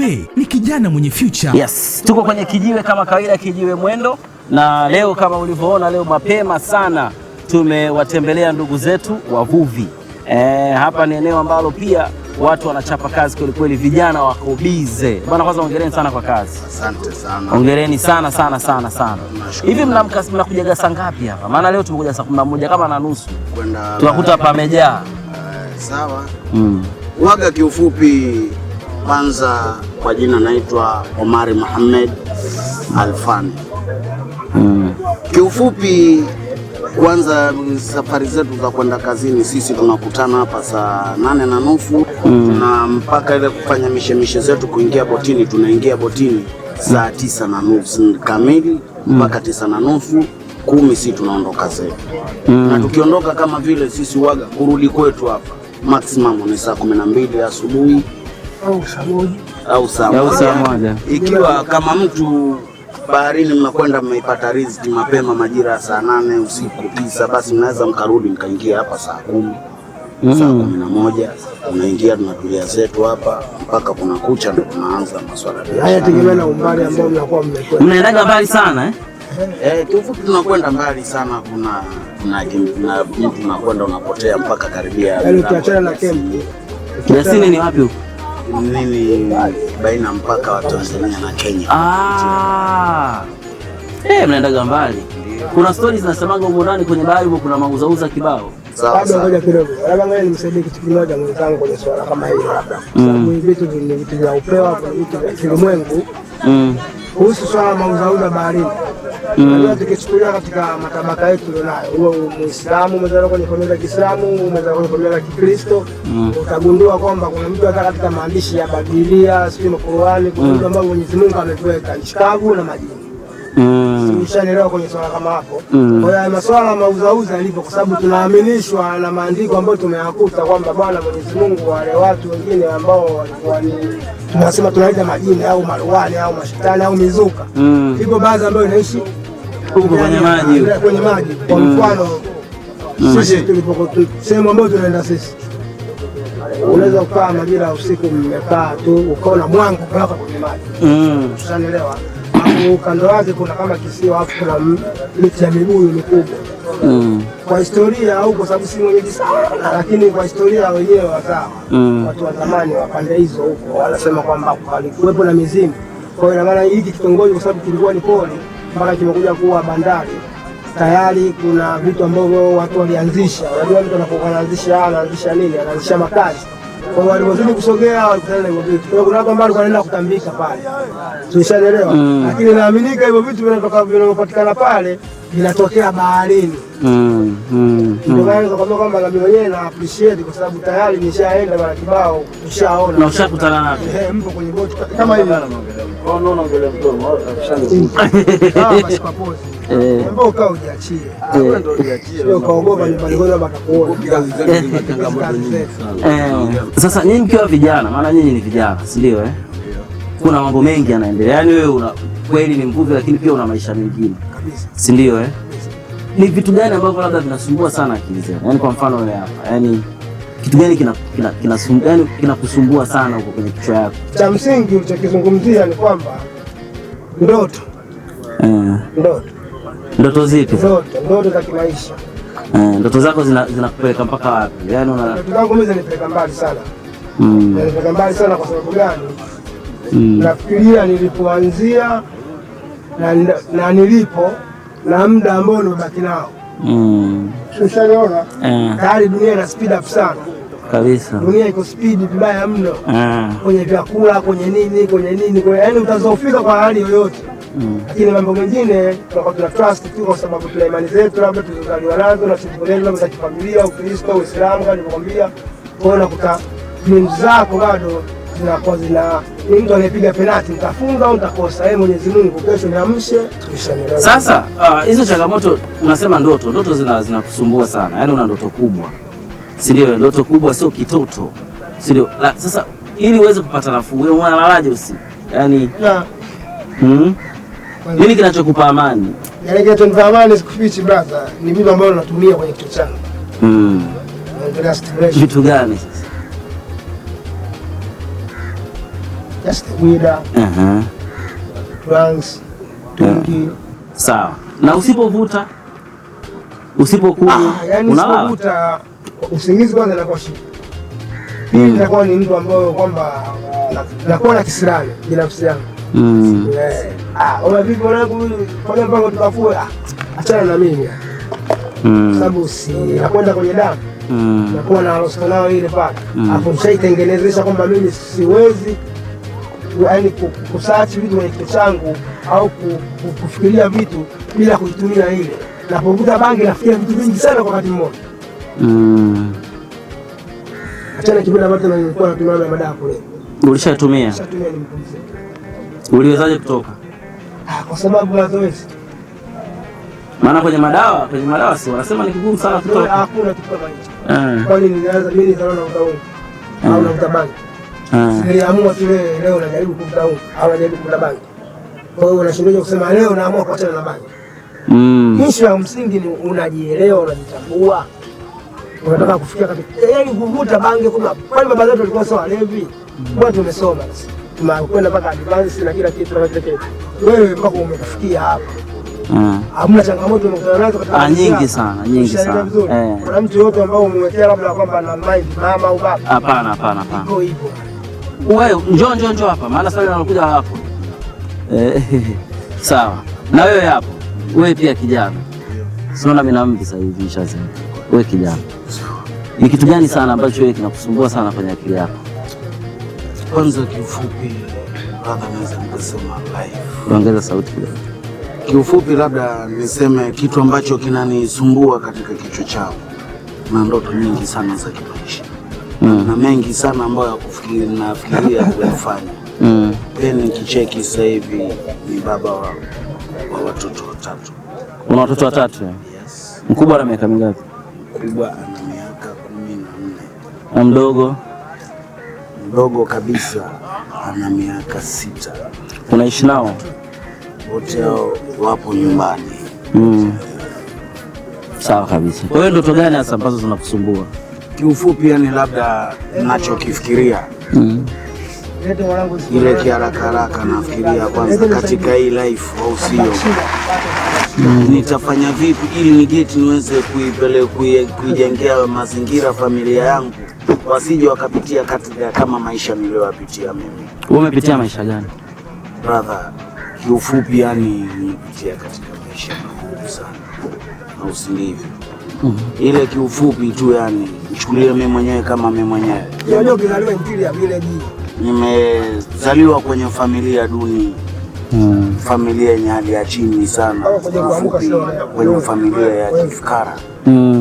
Kijiwe ni kijana mwenye future. Yes, tuko kwenye Kijiwe kama kawaida, Kijiwe Mwendo, na leo kama ulivyoona, leo mapema sana tumewatembelea ndugu zetu wavuvi. Hapa ni eneo ambalo pia watu wanachapa kazi kweli kweli, vijana wako bize. Bwana, kwanza hongereni sana kwa kazi. Asante sana. Hongereni sana sana sana sana. Hivi mnakuja saa ngapi hapa? Maana leo tumekuja saa 11 kama na nusu. Tunakuta pamejaa. Sawa. Waga kiufupi, kwanza kwa jina naitwa Omari Mohamed Alfani. Kiufupi, kwanza safari zetu za kwenda kazini sisi tunakutana hapa saa 8:30 na mpaka ile kufanya mishemishe zetu kuingia botini, tunaingia botini saa 9:30 kamili mpaka 9:30, 10 sisi tunaondoka zetu. Na tukiondoka kama vile sisi waga kurudi kwetu hapa maximum ni saa 12 asubuhi au saa moja. Ikiwa kama mtu baharini mnakwenda mmeipata riziki mapema majira saa 8 usiku 9, basi mnaweza mkarudi mkaingia hapa saa 10, saa 11, unaingia tunatulia zetu hapa mpaka kuna kucha ndio tunaanza masuala ya haya. Tegemea na umbali ambao mnakuwa mmekwenda. Mnaendaga mbali sana kiufupi tunakwenda mbali sana, kuna mtu tunakwenda unapotea mpaka karibia. Yaani tuachana na kempi. Kiasini ni wapi huko? Nini baina mpaka wa Tanzania na Kenya. Mnaendaga mbali. Kuna stories zinasemaga huko ndani kwenye bahari huko kuna mauzauza kibao. Sawa. Ngoja kidogo. Labda ngoja nimsaidie kitu kimoja mwenzangu kwenye swala kama hili labda. Sababu vitu vya upewa kwa vitu vya kilimwengu. Kuhusu swala mauzauza baharini. Ndio tukichukulia katika matabaka yetu tunayo. Uwe Muislamu, umezaliwa kwenye familia ya Kiislamu, umezaliwa kwenye familia ya Kikristo, utagundua kwamba kuna mtu hata katika maandishi ya Biblia, sio Qur'ani, kuna mtu ambaye Mwenyezi Mungu ameweka nchi kavu na majini. Ushaelewa kwenye swala kama hapo. Kwa hiyo masuala ya mauzauza yalipo, kwa sababu tunaaminishwa na maandiko ambayo tumeyakuta kwamba Bwana Mwenyezi Mungu wale watu wengine ambao walikuwa ni tunasema tunaita majini au maruani au mashetani au mizuka. Hivyo baadhi ambayo inaishi huko kwenye maji. Kwa mfano sisi tulipokuwa sehemu ambayo tunaenda sisi, unaweza kukaa majira ya usiku mmekaa tu ukaona mwanga kutoka kwenye maji. Ushaelewa? Hapo kando yake kuna kama kisio, hapo kuna miti ya mibuyu mikubwa. Kwa historia au kwa sababu si mwenyeji sana, lakini kwa historia wenyewe watawa watu wa zamani wa pande hizo huko wanasema kwamba palikuwepo na mizimu. Kwa hiyo maana hiki kitongoji kwa sababu kilikuwa ni pori mpaka kimekuja kuwa bandari, tayari kuna vitu ambavyo watu walianzisha. Unajua mtu anaanzisha nini? Anaanzisha makazi. Kwa hiyo walipozidi kusogea walikutana na hivyo vitu. Kwa hiyo kuna watu ambao wanaenda kutambika pale. Tumeshaelewa. Lakini naaminika hivyo vitu vinavyopatikana pale vinatokea baharini. Ndio maana nikakwambia kwamba mimi mwenyewe na appreciate kwa sababu tayari nishaenda mara kibao, ushaona. Na ushakutana naye. Mpo kwenye boti kama hivi. Unaongelea mdomo, basi kwa pose. Mbona ukao ujiachie. Wewe ndio ujiachie. Sio kaogopa nyumbani kwenda batakuona. Sasa nyinyi mkiwa vijana, maana nyinyi ni vijana, si ndio Kuna mambo mengi yanaendelea. Yaani wewe kweli ni mvuvi lakini pia una maisha mengine. Si ndio Ni vitu gani ambavyo labda vinasumbua sana akili zenu? Yaani kwa mfano wewe hapa, yaani kitu gani kinakusumbua sana huko kwenye kichwa yako? Cha msingi ulichokizungumzia ni kwamba ndoto. Ndoto zipi? Ndoto za kimaisha. Ndoto zako zinakupeleka mpaka wapi? Yaani ndoto zangu mimi zinanipeleka mbali sana. Zinanipeleka mbali sana kwa sababu gani? Nafikiria nilipoanzia na nilipo na muda ambao nimebaki nao. Ushaniona? Tayari dunia ina speed up sana. Kabisa. Dunia iko speed vibaya mno. Kwenye vyakula, kwenye nini, yaani utazofika kwa hali yoyote. Lakini mambo mengine tuna trust tu kwa sababu tuna imani zetu labda tulizaliwa nazo na shughuli zetu za kifamilia, Ukristo, Uislamu kama nilivyokuambia. Kwa hiyo nakuta dreams zako bado zinakuwa ni mtu anayepiga penalti, nitafunga au nitakosa. Yeye Mwenyezi Mungu kesho niamshe tushamelewa. Sasa hizo changamoto unasema ndoto zinakusumbua sana. Yaani una ndoto kubwa. Si ndio? Ndoto kubwa sio kitoto. Si ndio? Sasa ili uweze kupata nafuu, wewe unalalaje usiku? Yaani nini kinachokupa amani? Yaani kinachonipa amani sikufichi brother, ni vitu ambavyo natumia kwenye kichwa changu. Vitu gani sasa? just weed, drugs, tungi. Sawa. Na usipovuta, usipokunywa, yani usipovuta usingizi kwanza inakuwa shida. Mimi nitakuwa ni mtu ambaye kwamba nakuwa na kisirani binafsi yangu. Ona vipi mwanangu, fanya mpango tukafue. Achana na mimi. Sababu si nakwenda kwenye damu. Nakuwa na rosto nao ile pale. Hapo mshaitengenezesha kwamba mimi siwezi yaani kusearch vitu kwenye kichwa changu au kufikiria vitu bila kuitumia ile. Napovuta bangi nafikiria vitu vingi sana kwa wakati mmoja. Achana kibanda ambacho nilikuwa natumia madawa kule. Ulishatumia? Nishatumia ni mpunzi. Uliwezaje kutoka? Kwa sababu mazoezi. Maana kwenye madawa si wanasema ni kigumu sana kutoka. Hakuna kitu kama hicho. Kwani nilianza mimi nikaona na utaungu. Au na utabangi. Niliamua tu leo najaribu kuvuta unga au najaribu kuvuta bangi. Kwa hiyo unashindaje kusema leo naamua kuachana na bangi? Kisha ya msingi ni unajielewa, unajitambua. Unataka kufikia katika yaani kuvuta bangi kwani baba zetu walikuwa sawa walevi. Kwa tumesoma sasa. Tumekwenda mpaka advance na kila kitu na kila kitu. Wewe mpaka umekufikia hapa. Hamna changamoto unakutana nazo katika nyingi sana. Kuna mtu yote ambao umemwekea labda kwamba ana mind mama au baba? Hapana. Iko hivyo. Wewe njoo hapa maana sasa anakuja hapo. Sawa. Na wewe hapo. Wewe pia kijana. Sinaona mimi na mimi sasa hivi nishazima. Wewe kijana. Ni kitu gani sana ambacho wewe kinakusumbua sana kwenye akili yako? Kwanza kiufupi, labda naweza nikasema life. Ongeza sauti kidogo. Kiufupi labda niseme kitu ambacho kinanisumbua katika kichwa changu. Na ndoto nyingi sana za kimaisha. Na mengi sana ambayo nafikiria kuyafanya. Pia nikicheki sasa hivi ni baba wa watoto 3. Una watoto 3? Yes. Mkubwa ana miaka mingapi? Mkubwa ana miaka 14. Na mdogo? Mdogo kabisa ana miaka 6. Unaishi nao? Wote wapo nyumbani. Sawa kabisa. Kwa hiyo ndoto gani hasa ambazo zinakusumbua? Kiufupi yani labda ninachokifikiria. Ile kiharaka nafikiria kwanza katika hii life au sio. Nitafanya vipi ili nigeti niweze kuijengea mazingira familia yangu wasije wakapitia katika kama maisha niliyopitia mimi. Wewe umepitia maisha gani? Brother, kiufupi yani nipitia katika maisha magumu sana. Au sindivyo? Ile kiufupi tu yani nichukulie mimi mwenyewe kama mimi mwenyewe. Unajua kizaliwa injili ya vile jii. Nimezaliwa kwenye familia duni. Familia yenye hali ya chini sana. Kwenye familia ya kifukara.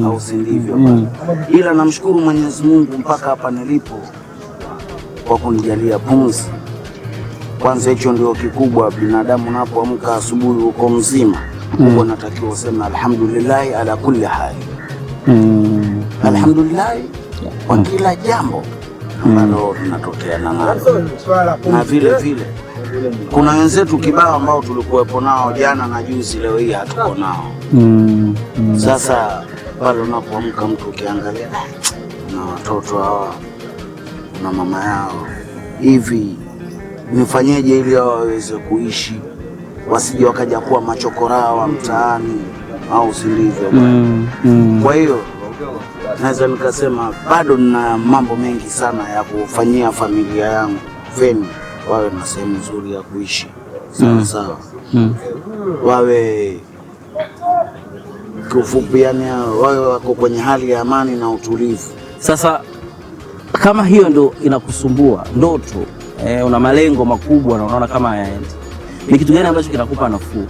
Au sindivyo? Ila namshukuru Mwenyezi Mungu mpaka hapa nilipo kwa kunijalia pumzi. Kwanza hicho ndio kikubwa. Binadamu unapoamka asubuhi uko mzima, unatakiwa useme alhamdulillah ala kulli hali. Alhamdulillah kwa kila jambo ambalo linatokea na vile kuna wenzetu kibao ambao tulikuwepo nao jana na juzi, leo hii hatuko nao. Sasa pale unapoamka mtu ukiangalia na watoto hawa na mama yao hivi, nifanyeje ili hao waweze kuishi wasije wakaja kuwa machokora wa mtaani au sindivyo? Kwa hiyo naweza nikasema bado nina mambo mengi sana ya kufanyia familia yangu feni wawe na sehemu nzuri ya kuishi sawa. Wawe kiufupi yani wawe wako kwenye hali ya amani na utulivu. Sasa kama hiyo ndo inakusumbua ndoto, una malengo makubwa na unaona kama hayaendi, ni kitu gani ambacho kinakupa nafuu,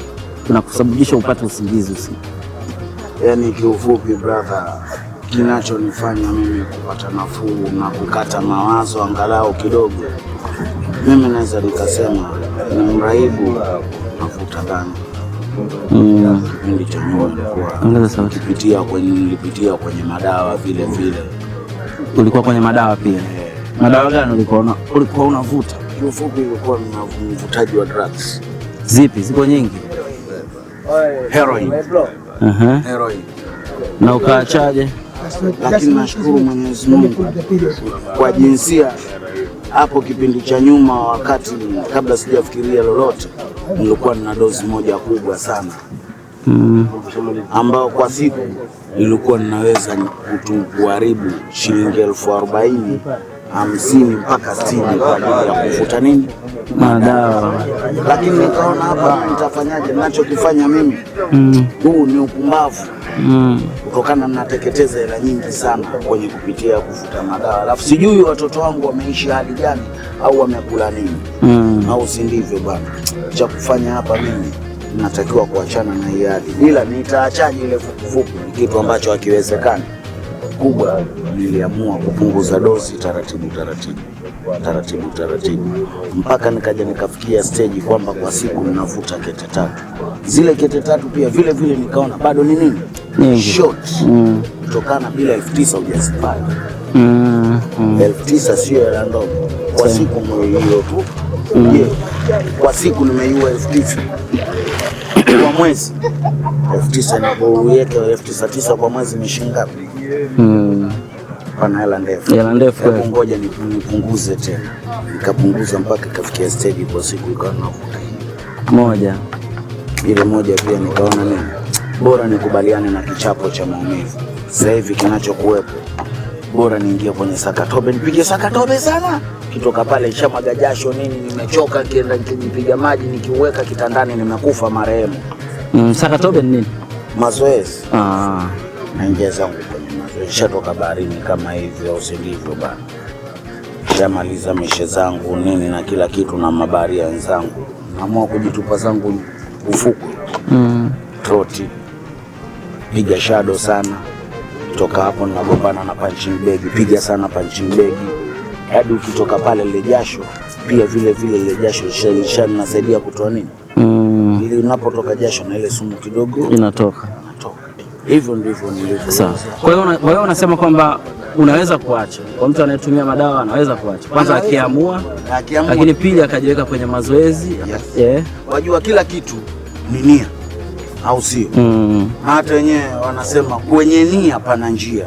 kinakusababisha upate usingizi usiku? Yani kiufupi brother, kinachonifanya mimi kupata nafuu na kukata mawazo angalau kidogo, mimi naweza nikasema ni mraibu mafuta bangi. Kipindi cha nyuma nilipitia kwenye madawa vile. Ulikuwa kwenye madawa pia? Madawa gani ulikuwa unavuta? Kiufupi ilikuwa ni mvutaji wa drugs. Zipi? Ziko nyingi. Heroin. Heroin. Na ukaachaje? Lakini nashukuru Mwenyezi Mungu kwa jinsia hapo kipindi cha nyuma, wakati kabla sijafikiria lolote, nilikuwa nina dozi moja kubwa sana ambao kwa siku ilikuwa ninaweza kuharibu shilingi 40,000, 50 mpaka 60 kwa ajili ya kufuta nini madawa. Lakini nikaona hapa nitafanyaje? Ninachokifanya mimi huu ni upumbavu kutokana na nateketeza hela nyingi sana kwenye kupitia kufuta madawa, alafu sijui watoto wangu wameishi hali gani au wamekula nini au si ndivyo bwana. Cha kufanya hapa mimi natakiwa kuachana na hii hali, ila nitaachaje ile fukufuku? Ni kitu ambacho hakiwezekani. Kubwa niliamua kupunguza dozi taratibu mpaka nikaja nikafikia stage kwamba kwa siku ninavuta kete 3. Zile kete 3 pia vile vile nikaona bado ni nini short kutokana bila 9,000 hujazipata. 9,000 sio hela ndogo kwa siku hiyo tu. Kwa siku nimeiua 9,000 kwa mwezi. 9,000 inapoiweka 9,900 kwa mwezi ni shilingi ngapi? Pana hela ndefu. Hela ndefu. Hebu ngoja nipunguze tena. Nikapunguza mpaka ikafikia stage kwa siku ikawa navuta moja. Ile moja pia nikaona nini? Bora nikubaliane na kichapo cha maumivu. Sasa hivi kinachokuwepo, bora niingie kwenye sakatobe, nipige sakatobe sana. Kitoka pale nishamwaga jasho nini, nimechoka, kienda nikipiga maji nikiweka kitandani nimekufa marehemu. Sakatobe ni nini? Mazoezi. Naingia zangu kwenye mazoezi. Shatoka baharini kama hivyo au sindivyo bana. Shamaliza mishe zangu nini na kila kitu na mabaharia wenzangu. Naamua kujitupa zangu ufukwe. Troti. Piga shadow sana. Toka hapo ninagombana na punching bag, piga sana punching bag. Hadi ukitoka pale ile jasho, pia vile vile ile jasho linasaidia kutoa nini? Ili unapotoka jasho na ile sumu kidogo inatoka. Hivyo ndivyo nilivyo. Sawa. Kwa hiyo unasema kwamba unaweza kuacha. Kwa mtu anayetumia madawa anaweza kuacha. Kwanza akiamua, lakini pili akajiweka kwenye mazoezi. Wajua kila kitu ni nia. Au sio? Hata wenyewe wanasema kwenye nia pana njia.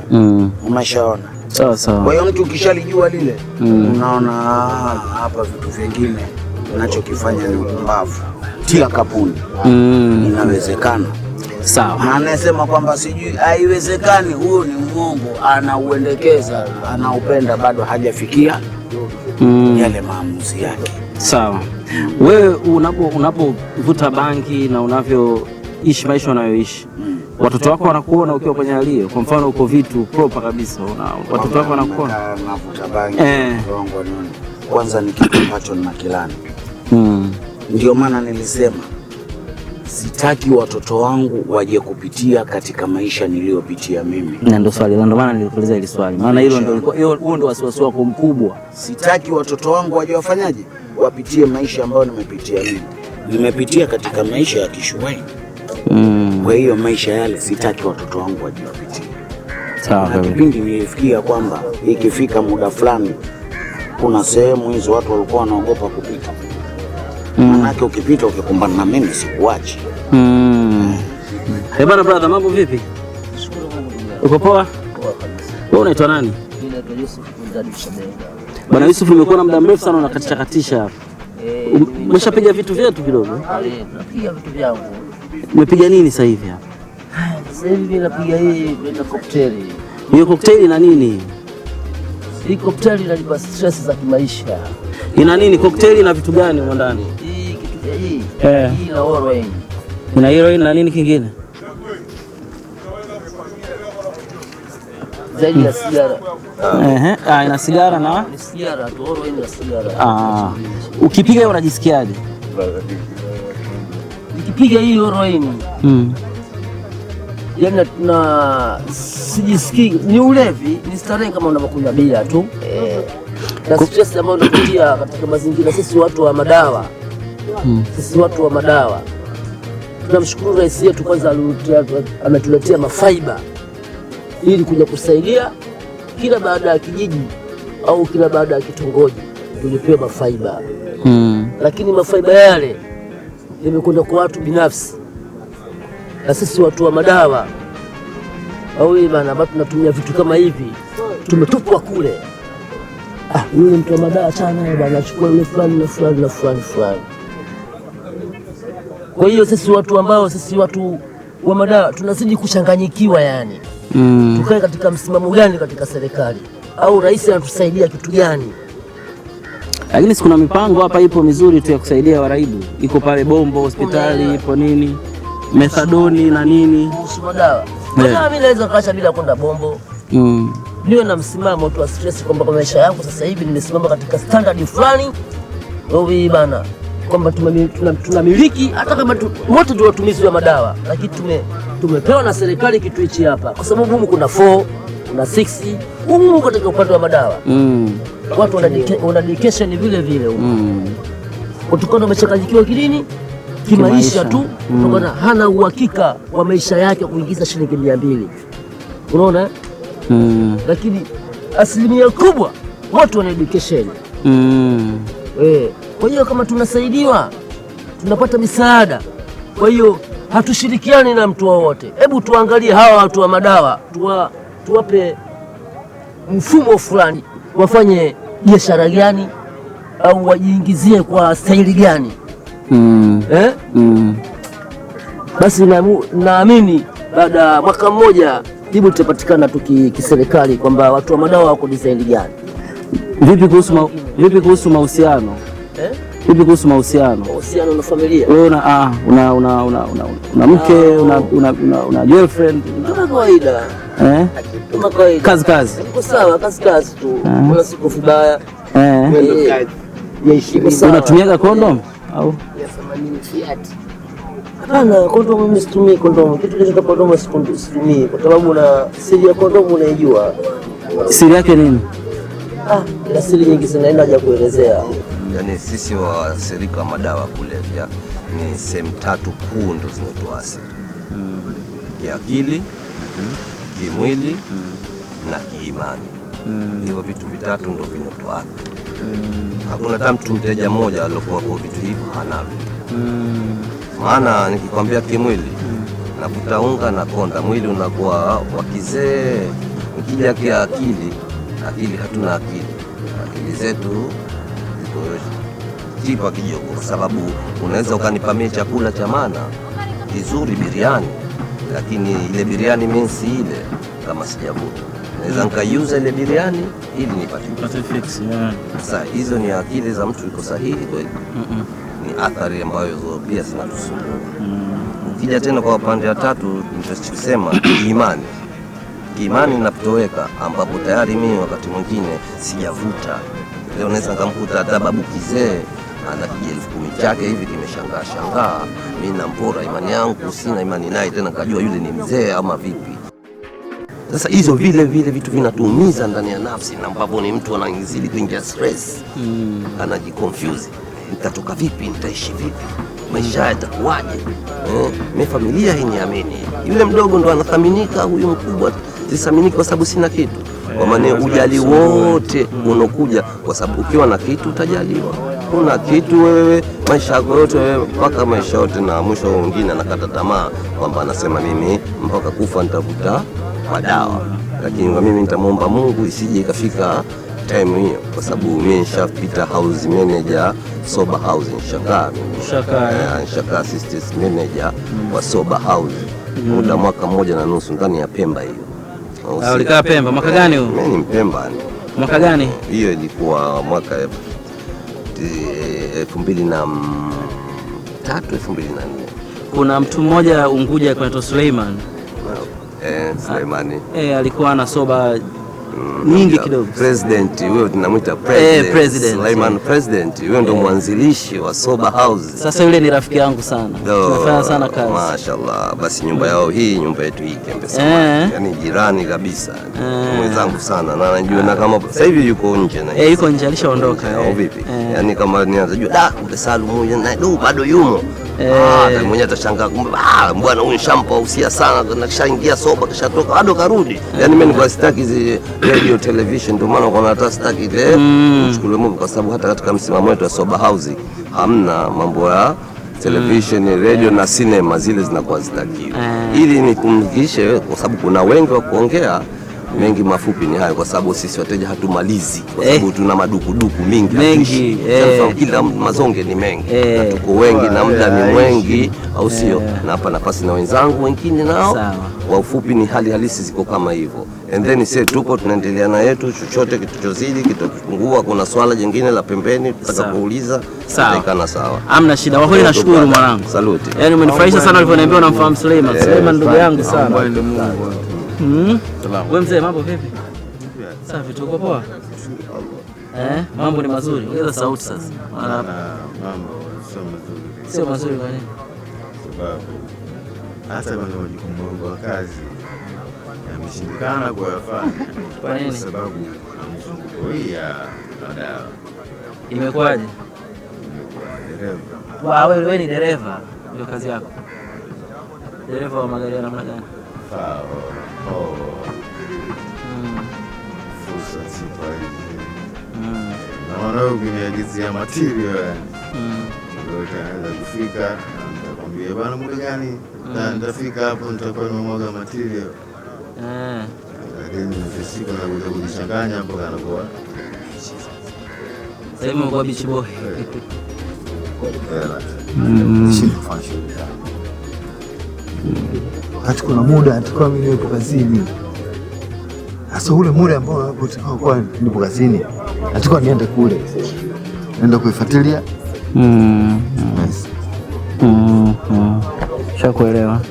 Umeshaona? Sawa. Kwa hiyo mtu ukishalijua lile, unaona hapa vitu vingine ninachokifanya ni upumbavu. Tia kapuni. Inawezekana. Sawa. Na anasema kwamba sijui haiwezekani, huyo ni mwongo, anauendekeza, anaupenda, bado hajafikia yale maamuzi yake. Sawa. Wewe unapovuta bangi na unavyoishi maisha unayoishi, watoto wako wanakuona ukiwa kwenye hali hiyo? Kwa mfano uko vitu proper kabisa, watoto wako wanakuona navuta bangi, wangu nini? Kwanza ni kitu ambacho ninakilani. Ndio maana nilisema sitaki watoto wangu waje kupitia katika maisha niliyopitia mimi. Na ndio swali, ndio maana nilikuuliza hili swali. Maana hilo ndio wasiwasi wako mkubwa. Sitaki watoto wangu waje wafanyaje? Wapitie maisha ambayo nimepitia mimi. Nimepitia katika maisha ya kishuhuri. Kwa hiyo maisha yale sitaki watoto wangu waje wapitie. Sawa. Kipindi nilifikia kwamba ikifika muda fulani kuna sehemu hizo watu walikuwa wanaogopa kupita. Manake ukipita ukikumbana na mimi sikuachi. Bana brother, mambo vipi? Uko poa? Wewe unaitwa nani? Naitwa Yusuf Mzadi. Bwana Yusuf, umekuwa na muda mrefu sana unakatisha hapa. Umeshapiga vitu vyetu kidogo? Napiga vitu vyangu. Umepiga nini sasa hivi hapa? Sasa hivi napiga hii cocktail. Hiyo cocktail ina nini? Hii cocktail inalipa stress za kimaisha. Ina nini cocktail, ina vitu gani huko ndani? Hii kitu hii. Hii ina heroin. Ina heroin na nini kingine? Zaidi ya sigara. Ina sigara na? Ni sigara tu, heroin na sigara. Ukipiga unajisikiaje? Nikipiga hii heroin. Yaani na sijisikii, ni ulevi, ni starehe kama unavyokunywa bia tu. Na stress ambayo tunapitia katika mazingira sisi watu wa madawa. Sisi watu wa madawa. Tunamshukuru rais yetu kwanza, ametuletea mafaiba ili kuja kusaidia kila baada ya kijiji au kila baada ya kitongoji tulipewa mafaiba. Lakini mafaiba yale yamekwenda kwa watu binafsi. Na sisi watu wa madawa au bana, ambao tunatumia vitu kama hivi tumetupwa kule. yule mtu wa madawa chana bwana, achukua yule fulani na fulani na fulani fulani. Kwa hiyo sisi watu wa madawa tunazidi kuchanganyikiwa yani. Tukae katika msimamo gani katika serikali, au rais anatusaidia kitu gani? Lakini kuna mipango hapa ipo mizuri tu ya kusaidia waraibu, iko pale Bombo hospitali ipo nini, methadoni na nini kuhusu madawa. Madawa mimi naweza kaacha bila kwenda Bombo. Niwe na msimamo tu wa stress kwamba kwa maisha yangu sasa hivi nimesimama katika standard fulani wewe bana, kwamba tunamiliki hata kama wote ndio watumizi wa madawa, lakini tumepewa na serikali kitu hichi hapa, kwa sababu humu kuna 4 kuna 6 humu katika upande wa madawa. Watu wana dedication vile vile humu. Kutokana umechanganyikiwa kilini kimaisha tu, kutokana hana uhakika wa maisha yake kuingiza shilingi 200. Unaona? Lakini asilimia kubwa watu wana education. Kwa hiyo kama tunasaidiwa, tunapata misaada, kwa hiyo hatushirikiani na mtu wowote. Hebu tuangalie hawa watu wa madawa, tuwape mfumo fulani, wafanye biashara gani au wajiingizie kwa staili gani. Basi naamini baada ya mwaka mmoja jibu litapatikana tu kiserikali kwamba watu wa madawa wako design gani. Vipi kuhusu mahusiano? Vipi kuhusu mahusiano? Mahusiano na familia. Wewe una mke, una girlfriend? Kama kawaida. Kama kawaida. Kazi. Iko sawa, kazi tu. Wala siko vibaya. Unatumiaga condom au? Ya 80 Fiat. Hapana, condom mimi situmii condom. Kitu kile cha condom situmii kwa sababu na siri ya condom unaijua. Siri yake nini? Ina siri nyingi zinaenda haja kuelezea. Yani sisi waathirika wa madawa kulevya ni sehemu 3 kuu ndo zinatuathiri. Kiakili, kimwili na kiimani. Hivyo vitu vitatu ndo vinatuathiri. Hakuna hata mtu mteja mmoja aliyokuwa kwa vitu hivyo hanavyo. Maana nikikwambia kimwili, nakuta unga na konda, mwili unakuwa wa kizee. Nikija kiakili, hatuna akili. Akili zetu tipa kidogo, kwa sababu unaweza ukanipa mimi chakula cha maana kizuri biriani, lakini ile biriani mimi si ile kama sijavuta. Naweza nikaiuza ile biriani ili nipate fix. Sasa hizo ni akili za mtu iko sahihi kweli? Ni athari ambayo pia zinatusumbua. Ukija tena kwa upande wa 3 nitasema imani inapotoweka, ambapo tayari mimi wakati mwingine sijavuta. Leo naweza nikamkuta hata babu kizee ana $10,000 chake hivi kimeshangaa, mimi nampora imani yangu, sina imani naye tena, kajua yule ni mzee ama vipi. Sasa hizo vile vitu vinatuumiza ndani ya nafsi, na ambapo ni mtu anazidi kuingia stress, anajiconfuse, nitatoka vipi, nitaishi vipi, maisha yatakuwaje? Mimi familia hii niamini, yule mdogo ndo anathaminika, huyu mkubwa sisaminiki kwa sababu sina kitu. Kwa maana ujali wote unokuja kwa sababu ukiwa na kitu utajaliwa. Kuna kitu wewe maisha yako yote mpaka maisha yote, na mwisho mwingine anakata tamaa kwamba anasema mimi mpaka kufa nitavuta madawa. Lakini mimi nitamwomba Mungu isije ikafika time hiyo, kwa sababu mimi nishapita house manager sober house, nishaka assistant manager wa sober house muda mwaka 1.5 ndani ya Pemba hiyo. Ulikaa Pemba mwaka gani huo? Mimi ni Mpemba. Mwaka gani? Hiyo ilikuwa mwaka 2003 2004. Kuna mtu mmoja Unguja kwa Suleiman. Suleimani. Alikuwa ana soba nyingi kidogo. President, wewe tunamuita president. Suleiman president, wewe ndo mwanzilishi wa sober house. Sasa yule ni rafiki yangu sana. Tunafanya sana kazi. Mashaallah. Basi nyumba yao hii, nyumba yetu hii Kembe sana. Yaani jirani kabisa. Mwenzangu sana. Na najua na kama sasa hivi yuko nje na. Yuko nje, alishaondoka. Vipi? Yaani kama nianza kumbe Salumu na bado yumo. Mwenye atashangaa kumbe bwana huyu shampa usia sana, na kishaingia soba kishatoka bado karudi. Yaani mimi nilikuwa sitaki hizi radio television, ndio maana kwa hata sitaki ile kuchukuliwa movie, kwa sababu hata katika msimamo wetu wa sober house hamna mambo ya television, radio na cinema, zile zinakuwa zitakiwa. Ili nikumkishe, kwa sababu kuna wengi wa kuongea mengi mafupi ni hayo, kwa sababu sisi wateja hatumalizi, kwa sababu tuna madukuduku mingi. Kila mazonge ni mengi, tuko wengi na muda ni mwengi, au sio? Na hapa nafasi na wenzangu wengine nao. Kwa ufupi ni hali halisi ziko kama hivyo. And then sisi tupo tunaendelea na yetu, chochote kitachozidi kitapungua. Kuna swala jingine la pembeni tutaka kuuliza, tutaikana sawa. Hamna shida. Kwa kweli nashukuru mwanangu. Salute. Yaani umenifurahisha sana ulivyoniambia unamfahamu Suleiman. Suleiman ndugu yangu sana. Wewe mzee, mambo vipi? Safi, tuko poa. Mambo ni mazuri. Ongeza sauti sasa. Mambo sio mazuri. Sio mazuri kwa nini? Sababu hata kwenye majukumu ya kazi yameshindikana kuyafanya. Kwa nini? Kwa sababu mzunguko hii ya madawa. Imekuwaje? Dereva. Wewe ni dereva, ndio kazi yako. Dereva wa magari namna gani? Fursa sipa hivi. Naona ukiniagizia material ndio utaweza kufika, nitakwambia bana muda gani nitafika hapo, nitakuwa nimemwaga material. Lakini siku na kujichanganya hapo kanakuwa. Sasa hivi mko bichi boy. Wakati kuna muda atakuwa mimi nipo kazini. Sasa ule muda ambao nilipokuwa nipo kazini, atakuwa niende kule. Naenda kuifuatilia. Shakuelewa.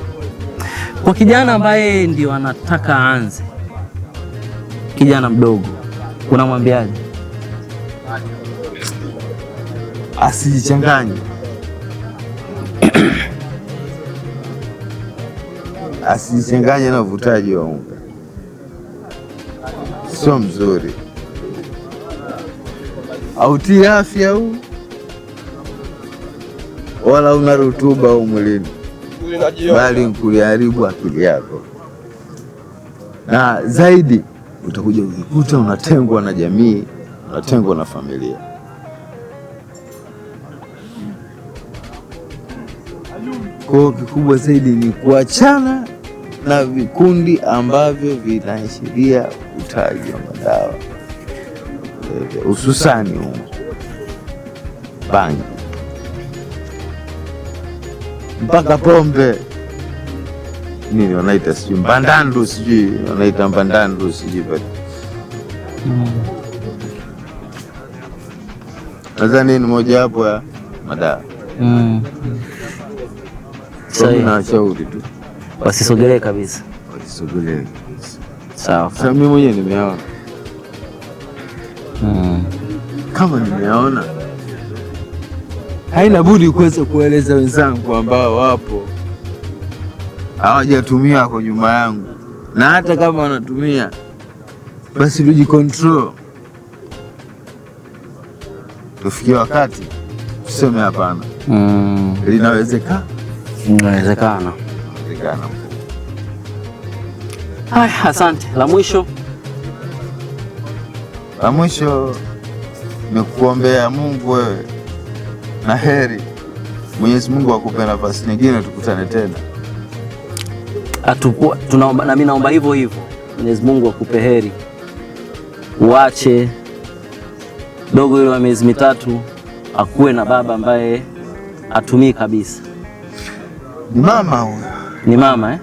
Kwa kijana ambaye ndio anataka aanze, kijana mdogo, unamwambiaje? Asijichanganye. Asijichanganye na uvutaji wa unga, sio mzuri. Hautii afya huu, wala una rutuba au mwilini, bali kuliharibu akili yako, na zaidi utakuja ukikuta unatengwa na jamii, unatengwa na familia. Kwa kikubwa zaidi ni kuachana na vikundi ambavyo vinaashiria utaji wa madawa, hususani bangi mpaka pombe. Nini wanaita sijui mbandandu, sijui wanaita mbandandu, sijui nadhani ni moja hapo ya madawa. Na shauri tu wasisogelee kabisa. Wasisogelee. Sawa. Sasa mimi mwenyewe nimeona. Kama nimeona, haina budi kuweza kueleza wenzangu ambao wapo hawajatumia kwa nyuma yangu, na hata kama wanatumia basi tujicontrol. Tufikie wakati tuseme hapana. Linawezekana. Inawezekana. Haya, asante. La mwisho ni kuombea Mungu wewe na heri. Mwenyezi Mungu akupe nafasi nyingine tukutane tena. Tunaomba, na mimi naomba hivyo hivyo. Mwenyezi Mungu akupe heri. Uache dogo yule wa miezi mitatu akuwe na baba ambaye atumii kabisa. Ni mama huyo. Ni mama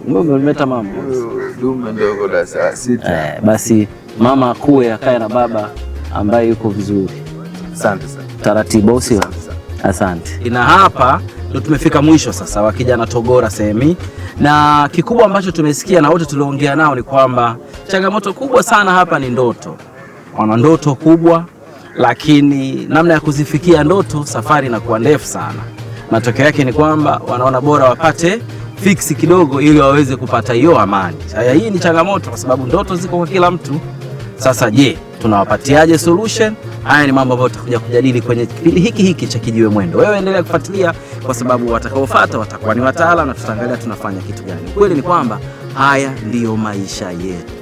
umeleta mama. Dume ndogo la saa 6. Basi mama akuwe akae na baba ambaye yuko vizuri. Asante sana. Taratibu sio? Asante. Na hapa ndio tumefika mwisho sasa wa kijana Togora sehemu. Na kikubwa ambacho tumesikia na wote tuliongea nao ni kwamba changamoto kubwa sana hapa ni ndoto. Wana ndoto kubwa, lakini namna ya kuzifikia ndoto safari inakuwa ndefu sana. Matokeo yake ni kwamba wanaona bora wapate fiksi kidogo ili waweze kupata hiyo amani. Haya, hii ni changamoto kwa sababu ndoto ziko kwa kila mtu. Sasa je, tunawapatiaje solution? Haya ni mambo ambayo tutakuja kujadili kwenye kipindi hiki cha Kijiwe Mwendo. Wewe endelea kufuatilia kwa sababu watakaofuata watakuwa ni wataalamu na tutaangalia tunafanya kitu gani. Kweli ni kwamba haya ndiyo maisha yetu.